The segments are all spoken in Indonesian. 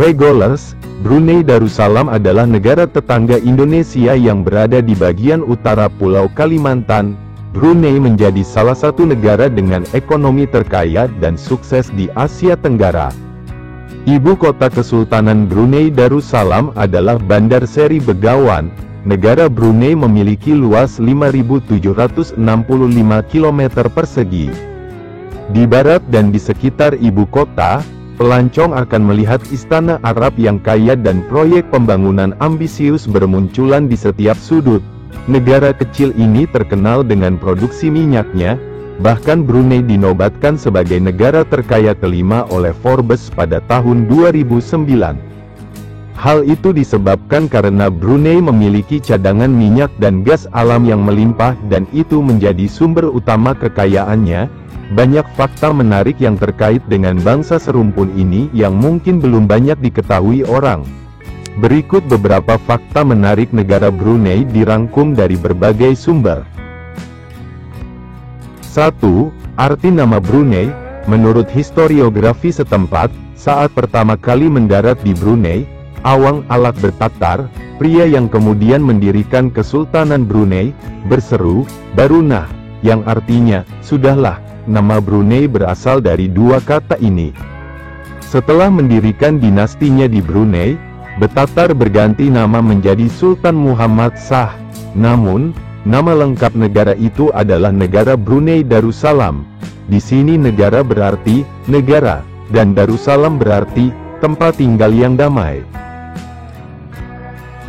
Regulars, Brunei Darussalam adalah negara tetangga Indonesia yang berada di bagian utara Pulau Kalimantan. Brunei menjadi salah satu negara dengan ekonomi terkaya dan sukses di Asia Tenggara. Ibu kota Kesultanan Brunei Darussalam adalah Bandar Seri Begawan. Negara Brunei memiliki luas 5.765 km persegi. Di barat dan di sekitar ibu kota, pelancong akan melihat istana Arab yang kaya dan proyek pembangunan ambisius bermunculan di setiap sudut. Negara kecil ini terkenal dengan produksi minyaknya, bahkan Brunei dinobatkan sebagai negara terkaya kelima oleh Forbes pada tahun 2009. Hal itu disebabkan karena Brunei memiliki cadangan minyak dan gas alam yang melimpah dan itu menjadi sumber utama kekayaannya. Banyak fakta menarik yang terkait dengan bangsa serumpun ini yang mungkin belum banyak diketahui orang. Berikut beberapa fakta menarik negara Brunei dirangkum dari berbagai sumber. 1. Arti nama Brunei. Menurut historiografi setempat, saat pertama kali mendarat di Brunei, Awang Alak Bertatar, pria yang kemudian mendirikan Kesultanan Brunei, berseru, "Barunah," yang artinya, "Sudahlah." Nama Brunei berasal dari dua kata ini. Setelah mendirikan dinastinya di Brunei, Bertatar berganti nama menjadi Sultan Muhammad Shah. Namun, nama lengkap negara itu adalah Negara Brunei Darussalam. Di sini negara berarti negara, dan Darussalam berarti tempat tinggal yang damai.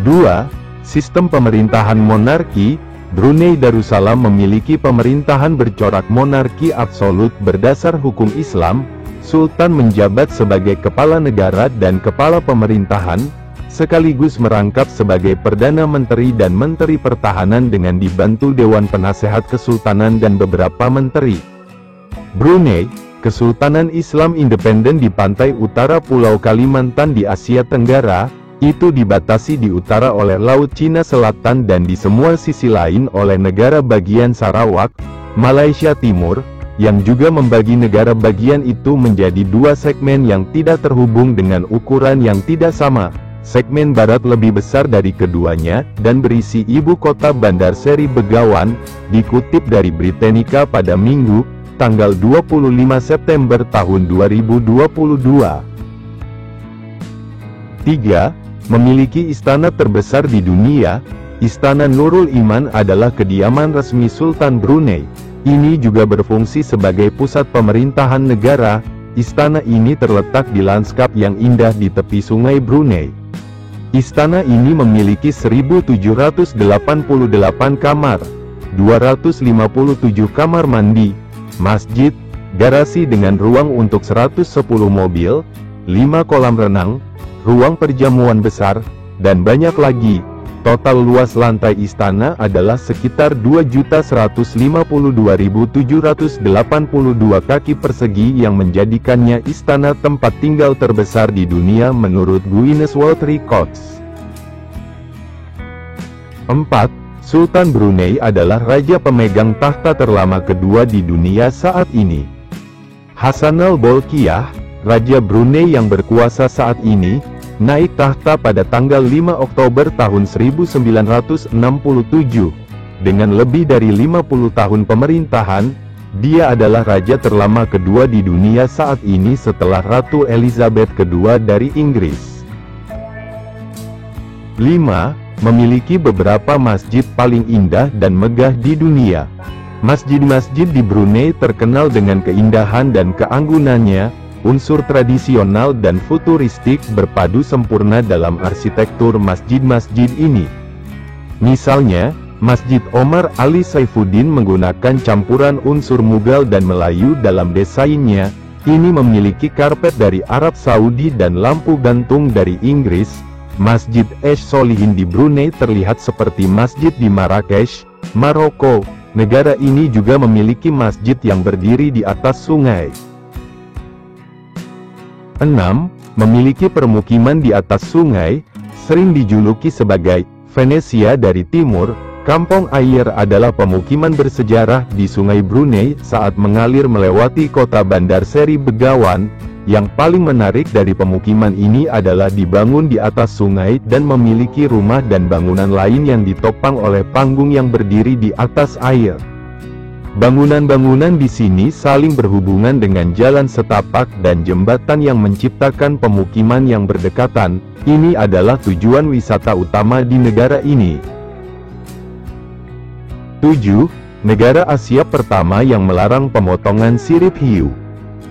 2. Sistem pemerintahan monarki. Brunei Darussalam memiliki pemerintahan bercorak monarki absolut berdasar hukum Islam. Sultan menjabat sebagai kepala negara dan kepala pemerintahan, sekaligus merangkap sebagai Perdana Menteri dan Menteri Pertahanan dengan dibantu Dewan Penasehat Kesultanan dan beberapa menteri. Brunei, Kesultanan Islam independen di pantai utara Pulau Kalimantan di Asia Tenggara, itu dibatasi di utara oleh Laut Cina Selatan dan di semua sisi lain oleh negara bagian Sarawak, Malaysia Timur, yang juga membagi negara bagian itu menjadi dua segmen yang tidak terhubung dengan ukuran yang tidak sama. Segmen barat lebih besar dari keduanya, dan berisi ibu kota Bandar Seri Begawan, dikutip dari Britannica pada Minggu, tanggal 25 September tahun 2022. 3. Memiliki istana terbesar di dunia. Istana Nurul Iman adalah kediaman resmi Sultan Brunei. Ini juga berfungsi sebagai pusat pemerintahan negara. Istana ini terletak di lanskap yang indah di tepi sungai Brunei. Istana ini memiliki 1.788 kamar, 257 kamar mandi, masjid, garasi dengan ruang untuk 110 mobil, 5 kolam renang, ruang perjamuan besar, dan banyak lagi. Total luas lantai istana adalah sekitar 2.152.782 kaki persegi yang menjadikannya istana tempat tinggal terbesar di dunia menurut Guinness World Records. 4. Sultan Brunei adalah raja pemegang tahta terlama kedua di dunia saat ini. Hassanal Bolkiah, Raja Brunei yang berkuasa saat ini, naik tahta pada tanggal 5 Oktober tahun 1967. Dengan lebih dari 50 tahun pemerintahan, dia adalah raja terlama kedua di dunia saat ini setelah Ratu Elizabeth II dari Inggris. 5. Memiliki beberapa masjid paling indah dan megah di dunia. Masjid-masjid di Brunei terkenal dengan keindahan dan keanggunannya. Unsur tradisional dan futuristik berpadu sempurna dalam arsitektur masjid-masjid ini. Misalnya, Masjid Omar Ali Saifuddin menggunakan campuran unsur Mughal dan Melayu dalam desainnya. Ini memiliki karpet dari Arab Saudi dan lampu gantung dari Inggris. Masjid Esh Solihin di Brunei terlihat seperti masjid di Marrakesh, Maroko. Negara ini juga memiliki masjid yang berdiri di atas sungai. 6. Memiliki permukiman di atas sungai, sering dijuluki sebagai Venesia dari Timur. Kampung Air adalah pemukiman bersejarah di Sungai Brunei saat mengalir melewati kota Bandar Seri Begawan. Yang paling menarik dari pemukiman ini adalah dibangun di atas sungai dan memiliki rumah dan bangunan lain yang ditopang oleh panggung yang berdiri di atas air. Bangunan-bangunan di sini saling berhubungan dengan jalan setapak dan jembatan yang menciptakan pemukiman yang berdekatan. Ini adalah tujuan wisata utama di negara ini. 7. Negara Asia pertama yang melarang pemotongan sirip hiu.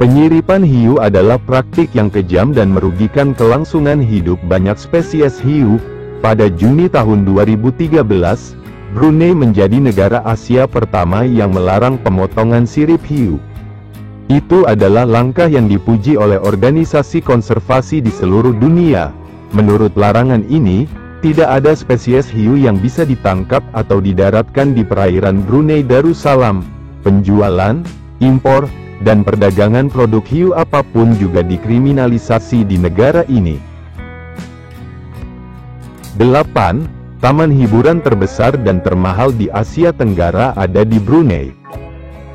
Penyiripan hiu adalah praktik yang kejam dan merugikan kelangsungan hidup banyak spesies hiu. Pada Juni tahun 2013, Brunei menjadi negara Asia pertama yang melarang pemotongan sirip hiu. Itu adalah langkah yang dipuji oleh organisasi konservasi di seluruh dunia. Menurut larangan ini, tidak ada spesies hiu yang bisa ditangkap atau didaratkan di perairan Brunei Darussalam. Penjualan, impor, dan perdagangan produk hiu apapun juga dikriminalisasi di negara ini. 8. Taman hiburan terbesar dan termahal di Asia Tenggara ada di Brunei.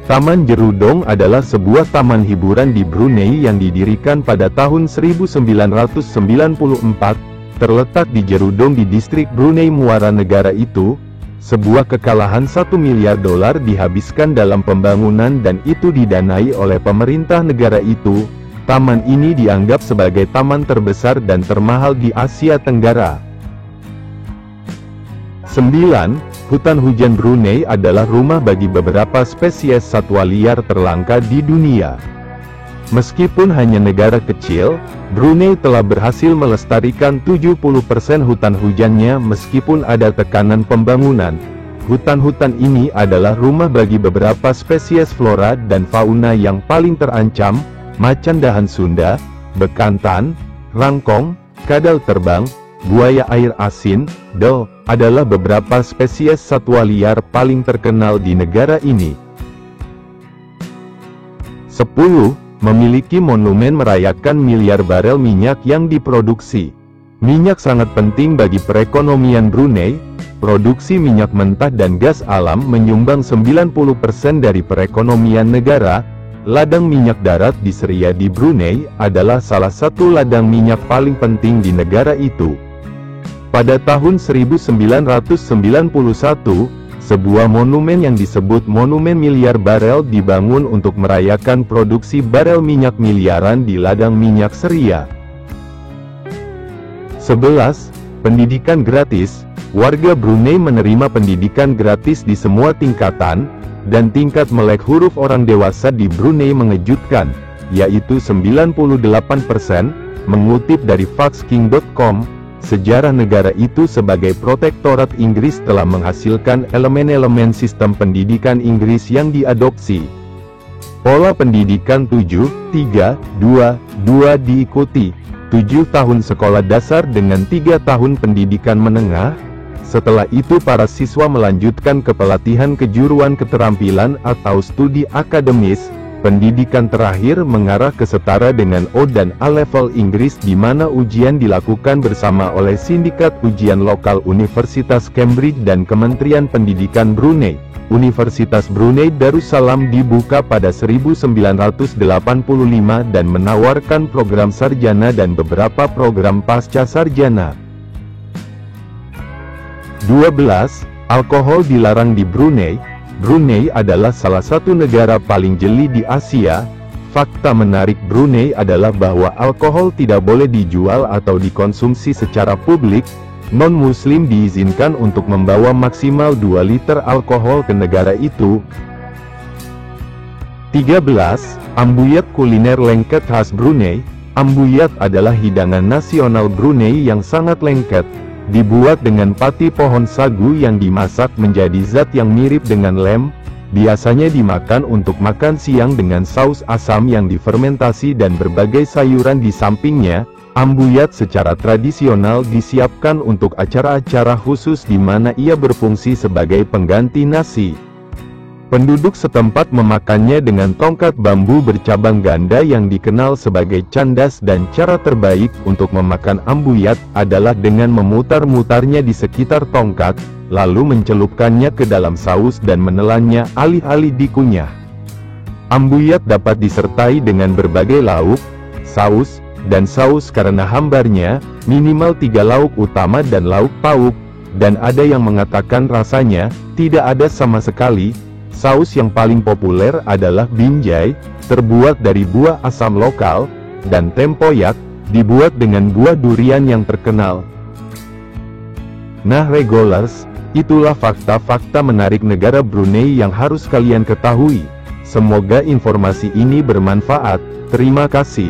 Taman Jerudong adalah sebuah taman hiburan di Brunei yang didirikan pada tahun 1994, terletak di Jerudong di distrik Brunei Muara negara itu. Sebuah kekalahan $1 miliar dihabiskan dalam pembangunan dan itu didanai oleh pemerintah negara itu. Taman ini dianggap sebagai taman terbesar dan termahal di Asia Tenggara. 9. Hutan hujan Brunei adalah rumah bagi beberapa spesies satwa liar terlangka di dunia. Meskipun hanya negara kecil, Brunei telah berhasil melestarikan 70% hutan hujannya meskipun ada tekanan pembangunan. Hutan-hutan ini adalah rumah bagi beberapa spesies flora dan fauna yang paling terancam, macan dahan Sunda, bekantan, rangkong, kadal terbang, buaya air asin, adalah beberapa spesies satwa liar paling terkenal di negara ini. 10. Memiliki monumen merayakan miliar barel minyak yang diproduksi. Minyak sangat penting bagi perekonomian Brunei. Produksi minyak mentah dan gas alam menyumbang 90% dari perekonomian negara. Ladang minyak darat di Seria di Brunei adalah salah satu ladang minyak paling penting di negara itu. Pada tahun 1991, sebuah monumen yang disebut Monumen Miliar Barel dibangun untuk merayakan produksi barel minyak miliaran di ladang minyak Seria. 11. Pendidikan gratis. Warga Brunei menerima pendidikan gratis di semua tingkatan, dan tingkat melek huruf orang dewasa di Brunei mengejutkan, yaitu 98%, mengutip dari Foxking.com. Sejarah negara itu sebagai protektorat Inggris telah menghasilkan elemen-elemen sistem pendidikan Inggris yang diadopsi. Pola pendidikan 7-3-2-2 diikuti, 7 tahun sekolah dasar dengan 3 tahun pendidikan menengah. Setelah itu para siswa melanjutkan ke pelatihan kejuruan keterampilan atau studi akademis. Pendidikan terakhir mengarah ke setara dengan O dan A level Inggris di mana ujian dilakukan bersama oleh Sindikat Ujian Lokal Universitas Cambridge dan Kementerian Pendidikan Brunei. Universitas Brunei Darussalam dibuka pada 1985 dan menawarkan program sarjana dan beberapa program pasca sarjana. 12. Alkohol dilarang di Brunei. Brunei adalah salah satu negara paling jeli di Asia. Fakta menarik Brunei adalah bahwa alkohol tidak boleh dijual atau dikonsumsi secara publik. Non-muslim diizinkan untuk membawa maksimal 2 liter alkohol ke negara itu. 13. Ambuyat kuliner lengket khas Brunei. Ambuyat adalah hidangan nasional Brunei yang sangat lengket. Dibuat dengan pati pohon sagu yang dimasak menjadi zat yang mirip dengan lem. Biasanya dimakan untuk makan siang dengan saus asam yang difermentasi dan berbagai sayuran di sampingnya. Ambuyat secara tradisional disiapkan untuk acara-acara khusus di mana ia berfungsi sebagai pengganti nasi. Penduduk setempat memakannya dengan tongkat bambu bercabang ganda yang dikenal sebagai candas dan cara terbaik untuk memakan ambuyat adalah dengan memutar-mutarnya di sekitar tongkat, lalu mencelupkannya ke dalam saus dan menelannya alih-alih dikunyah. Ambuyat dapat disertai dengan berbagai lauk, saus, dan saus karena hambarnya, minimal 3 lauk utama dan lauk pauk, dan ada yang mengatakan rasanya, tidak ada sama sekali. Saus yang paling populer adalah binjai, terbuat dari buah asam lokal, dan tempoyak, dibuat dengan buah durian yang terkenal. Nah regulars, itulah fakta-fakta menarik negara Brunei yang harus kalian ketahui. Semoga informasi ini bermanfaat. Terima kasih.